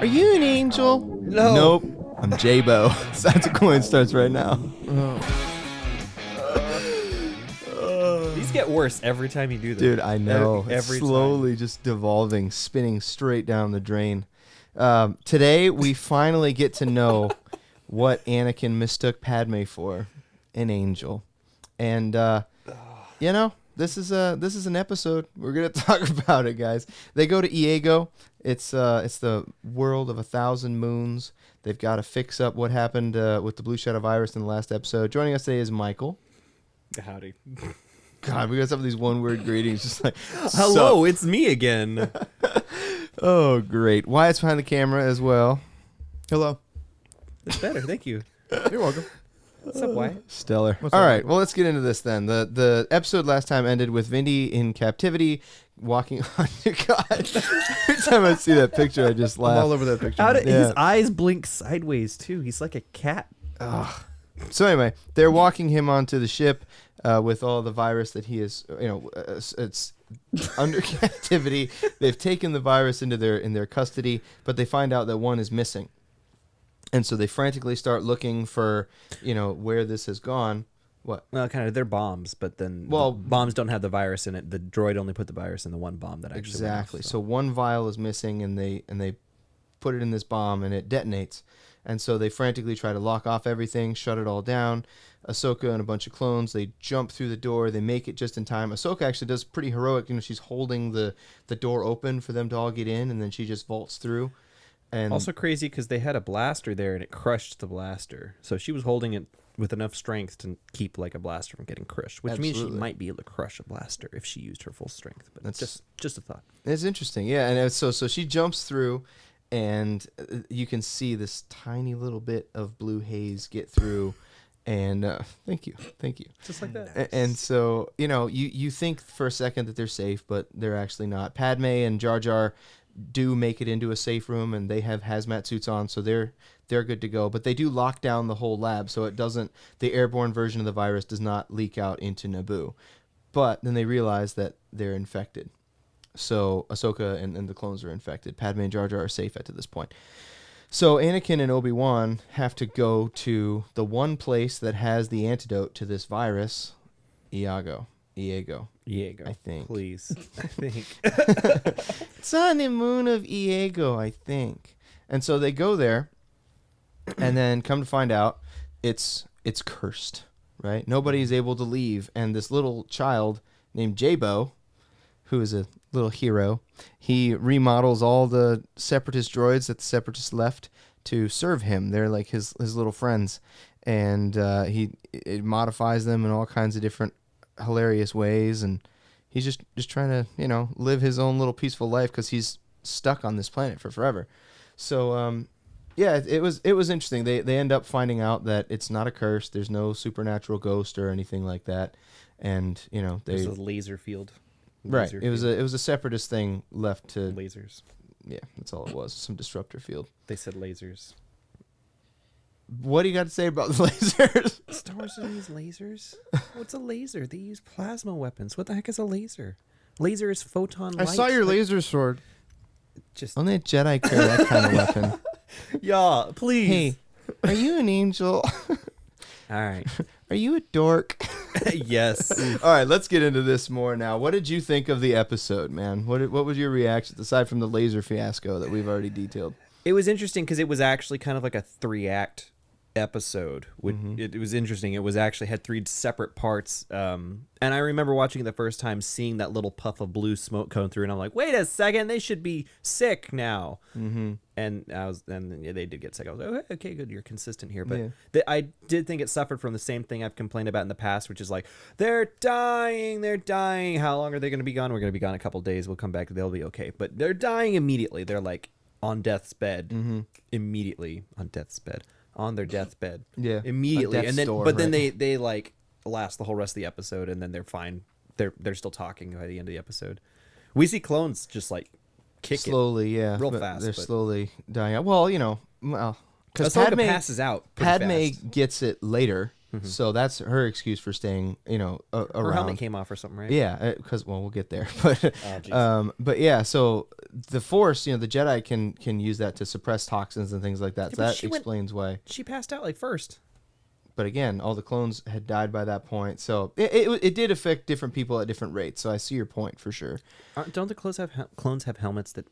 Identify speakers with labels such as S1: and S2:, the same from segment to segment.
S1: Are you an angel?
S2: No.
S1: Nope. I'm J-Bo. That's a coin starts right now.
S2: These get worse every time you do them.
S1: Dude, I know.
S2: Every
S1: It's slowly just devolving, spinning straight down the drain. Today, we finally get to know what Anakin mistook Padme for, an angel. And, this is an episode. We're going to talk about it, guys. They go to Iego. It's the world of 1,000 moons. They've got to fix up what happened with the blue shadow virus in the last episode. Joining us today is Michael.
S2: Howdy.
S1: God, we got some of these one-word greetings. Just like,
S2: hello, it's me again.
S1: Oh, great. Wyatt's behind the camera as well. Hello.
S2: It's better, thank you.
S3: You're welcome.
S2: What's up, Wyatt?
S1: Stellar.
S3: What's
S1: All
S3: up?
S1: right, well, let's get into this then. The episode last time ended with Vindy in captivity, walking on... God, every time I see that picture, I just
S3: I'm
S1: laugh.
S3: all over that picture.
S2: How did
S1: Yeah.
S2: his eyes blink sideways too? He's like a cat.
S1: So anyway, they're walking him onto the ship with all the virus that he is, it's under captivity. They've taken the virus into their custody, but they find out that one is missing. And so they frantically start looking for, where this has gone. What?
S2: Well, kind of, they're bombs, but then
S1: Well,
S2: the bombs don't have the virus in it. The droid only put the virus in the one bomb that actually went off,
S1: Exactly. So one vial is missing, and they put it in this bomb, and it detonates. And so they frantically try to lock off everything, shut it all down. Ahsoka and a bunch of clones, they jump through the door. They make it just in time. Ahsoka actually does pretty heroic. She's holding the door open for them to all get in, and then she just vaults through. And
S2: Also crazy because they had a blaster there and it crushed the blaster. So she was holding it with enough strength to keep like a blaster from getting crushed, which means she
S1: Absolutely.
S2: might be able to crush a blaster if she used her full strength. But
S1: That's-
S2: just a thought.
S1: it's interesting. Yeah, and so she jumps through, and you can see this tiny little bit of blue haze get through. And thank you.
S2: Just like that.
S1: And so, you think for a second that they're safe, but they're actually not. Padme and Jar Jar do make it into a safe room, and they have hazmat suits on, so they're good to go. But they do lock down the whole lab, so the airborne version of the virus does not leak out into Naboo. But then they realize that they're infected. So Ahsoka and the clones are infected. Padme and Jar Jar are safe at this point. So Anakin and Obi Wan have to go to the one place that has the antidote to this virus, Iego, I think.
S2: Please. I think.
S1: It's on the moon of Iego, I think. And so they go there, and then come to find out, it's cursed, right? Nobody's able to leave, and this little child named J-Bo, who is a little hero, he remodels all the Separatist droids that the Separatists left to serve him. They're like his little friends, and he modifies them in all kinds of different hilarious ways, and he's just trying to live his own little peaceful life because he's stuck on this planet for forever. So it was interesting. They end up finding out that it's not a curse. There's no supernatural ghost or anything like that, and
S2: There's a laser field.
S1: right.
S2: Laser
S1: It was
S2: field.
S1: a separatist thing left to
S2: lasers.
S1: yeah. That's all it was. Some disruptor field.
S2: They said lasers.
S1: What do you got to say about the lasers?
S2: Star Wars doesn't use lasers. What's a laser? They use plasma weapons. What the heck is a laser? Laser is photon
S3: I
S2: light.
S3: saw your laser sword.
S2: Just
S1: Only a Jedi carry that kind of weapon.
S2: yeah, please.
S1: Hey, are you an angel?
S2: All right.
S1: Are you a dork?
S2: Yes.
S1: All right, let's get into this more now. What did you think of the episode, man? What was your reaction aside from the laser fiasco that we've already detailed?
S2: It was interesting because it was actually kind of like a 3-act episode.
S1: Mm-hmm.
S2: It was interesting. It was actually had 3 separate parts. And I remember watching it the first time, seeing that little puff of blue smoke coming through, and I'm like, wait a second, they should be sick now. Mm-hmm. And they did get sick. I was like, okay, good, you're consistent here. But
S1: Yeah.
S2: I did think it suffered from the same thing I've complained about in the past, which is like, they're dying. How long are they going to be gone? We're going to be gone a couple days. We'll come back. They'll be okay. But they're dying immediately. They're like on death's bed.
S1: Mm-hmm.
S2: Immediately on death's bed. On their deathbed.
S1: Yeah.
S2: Immediately.
S1: A death's
S2: And then
S1: door,
S2: but then
S1: right.
S2: they like last the whole rest of the episode, and then they're fine. They're still talking by the end of the episode. We see clones just like kick
S1: slowly, yeah,
S2: real
S1: but
S2: fast,
S1: They're
S2: but-
S1: slowly dying out. Well, because
S2: Ahsoka
S1: Padme
S2: passes out pretty
S1: Padme
S2: fast.
S1: gets it later, So that's her excuse for staying, around.
S2: Her helmet came off or something, right?
S1: Yeah, because we'll get there,
S2: Oh,
S1: but yeah. So the Force, the Jedi can use that to suppress toxins and things like that.
S2: Yeah,
S1: So
S2: but
S1: that explains why.
S2: She passed out first.
S1: But again, all the clones had died by that point, so it did affect different people at different rates. So I see your point for sure.
S2: Don't the clones have helmets that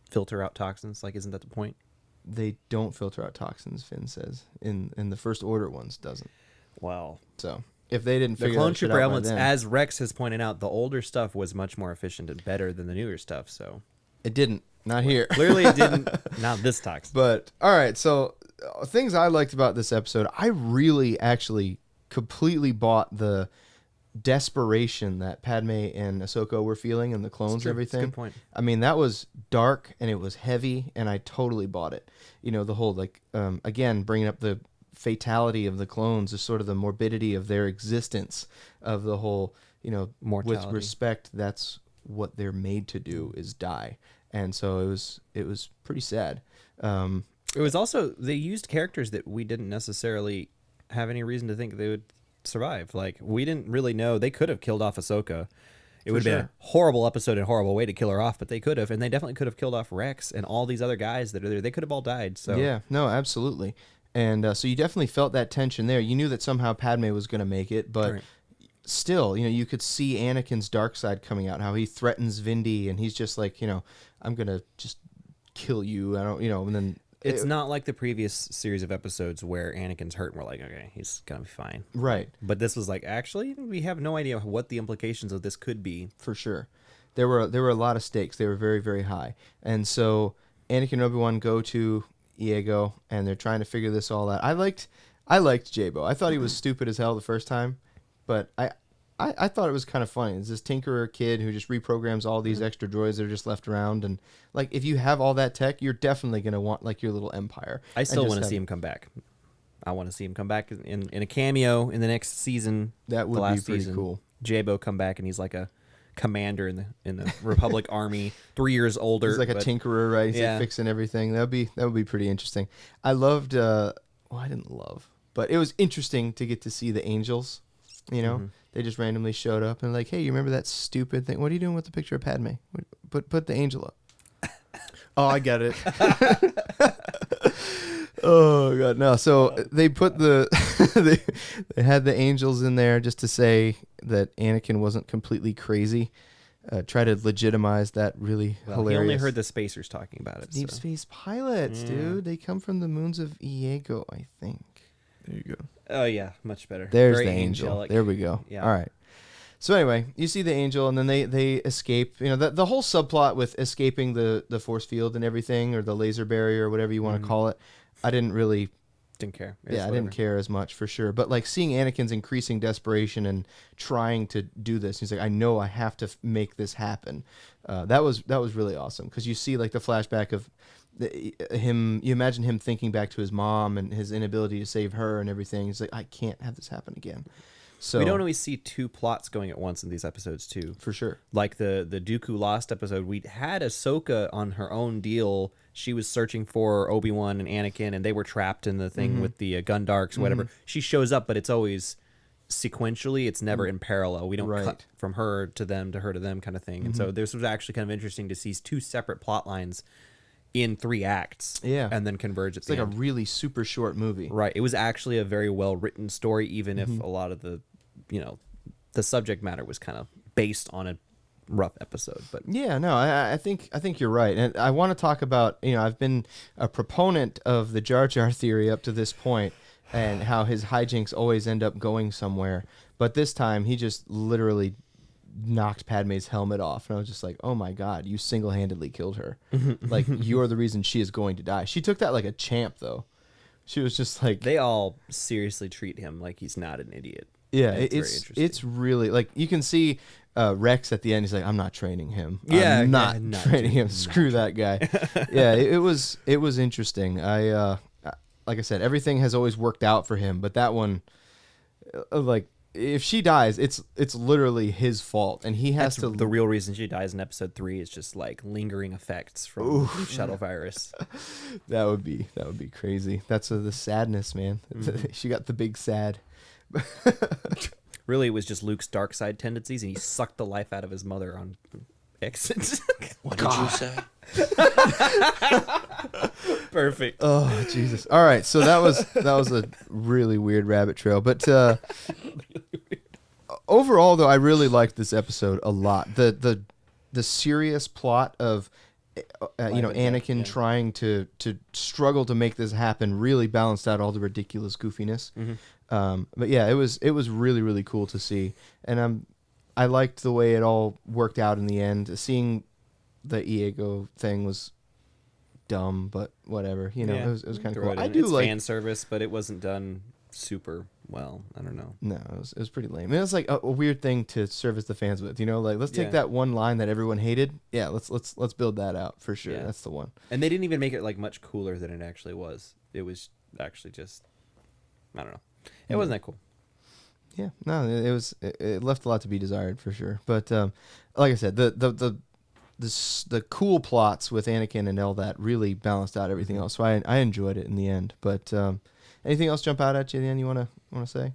S2: filter out toxins? Isn't that the point?
S1: They don't filter out toxins, Finn says. In the First Order ones doesn't.
S2: Wow.
S1: So if they didn't
S2: The
S1: figure
S2: clone
S1: that shit
S2: trooper
S1: out by
S2: helmets,
S1: then,
S2: as Rex has pointed out, the older stuff was much more efficient and better than the newer stuff. So
S1: it didn't. Not here.
S2: clearly, it didn't. Not this toxin.
S1: But all right, so things I liked about this episode, I really actually completely bought the desperation that Padme and Ahsoka were feeling and the clones and everything.
S2: That's a good point.
S1: I mean, that was dark and it was heavy, and I totally bought it. The whole again, bringing up the fatality of the clones is sort of the morbidity of their existence, of the whole,
S2: Mortality.
S1: with respect, that's what they're made to do, is die. And so it was pretty sad.
S2: It was also, they used characters that we didn't necessarily have any reason to think they would survive. We didn't really know. They could have killed off Ahsoka. It would have been a horrible episode and a horrible way to kill her off, but they could have, and they definitely could have killed off Rex and all these other guys that are there. They could have all died. So
S1: yeah, no, absolutely. And so you definitely felt that tension there. You knew that somehow Padme was going to make it, but still, you could see Anakin's dark side coming out, how he threatens Vindy, and he's just like, I'm going to just kill you. I don't, and then...
S2: It's not like the previous series of episodes where Anakin's hurt and we're like, okay, he's going to be fine.
S1: Right.
S2: But this was actually, we have no idea what the implications of this could be.
S1: For sure. There were a lot of stakes. They were very, very high. And so Anakin and Obi Wan go to Iego, and they're trying to figure this all out. I liked Jabo. I thought he was stupid as hell the first time, but I thought it was kind of funny. It's this tinkerer kid who just reprograms all these extra droids that are just left around, and if you have all that tech, you're definitely gonna want your little empire.
S2: I still want to see him come back. I want to see him come back in a cameo in the next season.
S1: That would be pretty cool.
S2: Jabo come back and he's like a commander in the Republic Army, 3 years older.
S1: He's like a tinkerer, right? He's fixing everything. That would be pretty interesting. I loved. I didn't love, but it was interesting to get to see the angels. They just randomly showed up and hey, you remember that stupid thing? What are you doing with the picture of Padme? Put the angel up. Oh, I get it. Oh god, no. So they put they had the angels in there just to say that Anakin wasn't completely crazy. Try to legitimize that really hilarious.
S2: He only heard the spacers talking about it.
S1: Deep space pilots, dude. They come from the Moons of Iego, I think. There you go.
S2: Oh yeah, much better.
S1: There's
S2: Very
S1: the angel.
S2: angelic.
S1: There we go.
S2: Yeah.
S1: All right. So anyway, you see the angel, and then they escape. The whole subplot with escaping the force field and everything, or the laser barrier, or whatever you want to call it. I didn't
S2: care.
S1: I didn't care as much for sure. But seeing Anakin's increasing desperation and trying to do this, he's like, I know I have to make this happen. That was really awesome, because you see the flashback of him. You imagine him thinking back to his mom and his inability to save her and everything. He's like, I can't have this happen again. So
S2: we don't always see two plots going at once in these episodes too.
S1: For sure.
S2: Like the Dooku Lost episode, we had Ahsoka on her own deal. She was searching for Obi-Wan and Anakin, and they were trapped in the thing with the Gundarks, whatever. She shows up, but it's always sequentially. It's never in parallel. We don't cut from her to them to her to them kind of thing. And so this was actually kind of interesting to see two separate plot lines in 3 acts.
S1: Yeah.
S2: And then converge at the end.
S1: It's a really super short movie.
S2: Right. It was actually a very well written story, even if a lot of the subject matter was kind of based on a rough episode. But
S1: yeah, no, I think you're right. And I want to talk about, I've been a proponent of the Jar Jar theory up to this point, and how his hijinks always end up going somewhere. But this time he just literally knocked Padme's helmet off, and I was just like, oh my god, you single-handedly killed her. You're the reason she is going to die. She took that like a champ, though. She was just like,
S2: they all seriously treat him like he's not an idiot.
S1: Yeah, it's really you can see Rex at the end. He's like, I'm not training him.
S2: Yeah,
S1: I'm not training him. Screw that guy. Yeah, it was interesting. I like I said, everything has always worked out for him, but that one, if she dies, it's literally his fault, and he has to.
S2: The real reason she dies in episode 3 is just lingering effects from shuttle virus.
S1: That would be crazy. That's the sadness, man. She got the big sad.
S2: Really, it was just Luke's dark side tendencies, and he sucked the life out of his mother on exit.
S3: What did you say?
S2: Perfect.
S1: Oh Jesus! All right, so that was a really weird rabbit trail, but overall, though, I really liked this episode a lot. The serious plot of Anakin trying to struggle to make this happen really balanced out all the ridiculous goofiness. But yeah, it was really, really cool to see, and I liked the way it all worked out in the end. Seeing the Iego thing was dumb, but whatever. It was kind of cool. I do like
S2: fan service, but it wasn't done super well. I don't know.
S1: No, it was pretty lame. It was like a weird thing to service the fans with. Like let's take that one line that everyone hated. Yeah, let's build that out for sure. Yeah. That's the one.
S2: And they didn't even make it like much cooler than it actually was. It was actually just, I don't know. It wasn't that cool.
S1: Yeah, no, it left a lot to be desired for sure. But like I said, the cool plots with Anakin and all that really balanced out everything else. So I enjoyed it in the end. But anything else jump out at you? Then you want to say?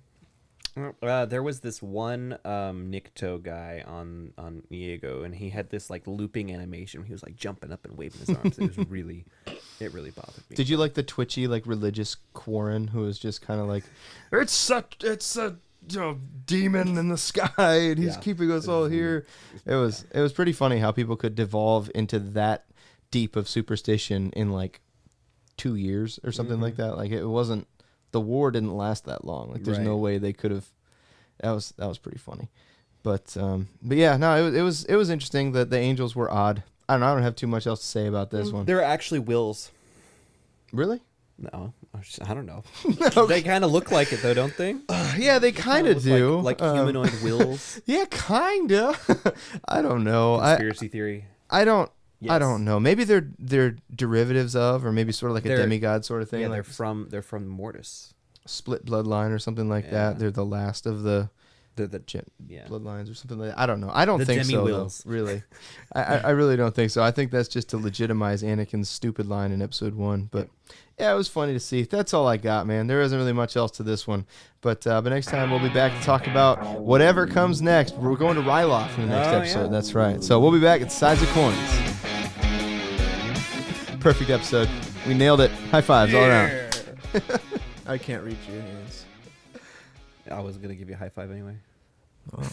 S2: There was this one Nikto guy on Iego, and he had this like looping animation. He was like jumping up and waving his arms. It really bothered me.
S1: Did you like the twitchy like religious Quarren who was just kind of like, it's a demon in the sky and he's keeping us all here? It was pretty funny how people could devolve into that deep of superstition in like 2 years or something like that. Like it wasn't. The war didn't last that long. Like there's no way they could have. That was pretty funny, but yeah, no, it was interesting that the angels were odd. I don't know. I don't have too much else to say about this one.
S2: There are actually wills.
S1: Really?
S2: No, I don't know. Okay. They kind of look like it though, don't they?
S1: Yeah, they kind of do.
S2: Like humanoid wills.
S1: Yeah, kinda. I don't know.
S2: Conspiracy theory.
S1: I don't know. Maybe they're derivatives of, or maybe sort of like a demigod sort of thing.
S2: Yeah,
S1: like
S2: they're from Mortis.
S1: Split bloodline or something like that. They're the last of the bloodlines or something like that. I don't know. I don't think so, though, really. I really don't think so. I think that's just to legitimize Anakin's stupid line in episode 1. But yeah, it was funny to see. That's all I got, man. There isn't really much else to this one. But next time we'll be back to talk about whatever comes next. We're going to Ryloth in the next episode. Yeah. That's right. So we'll be back at Sides of Coins. Perfect episode. We nailed it. High fives all around. I can't reach your hands.
S2: I was going to give you a high five anyway.
S1: Oh.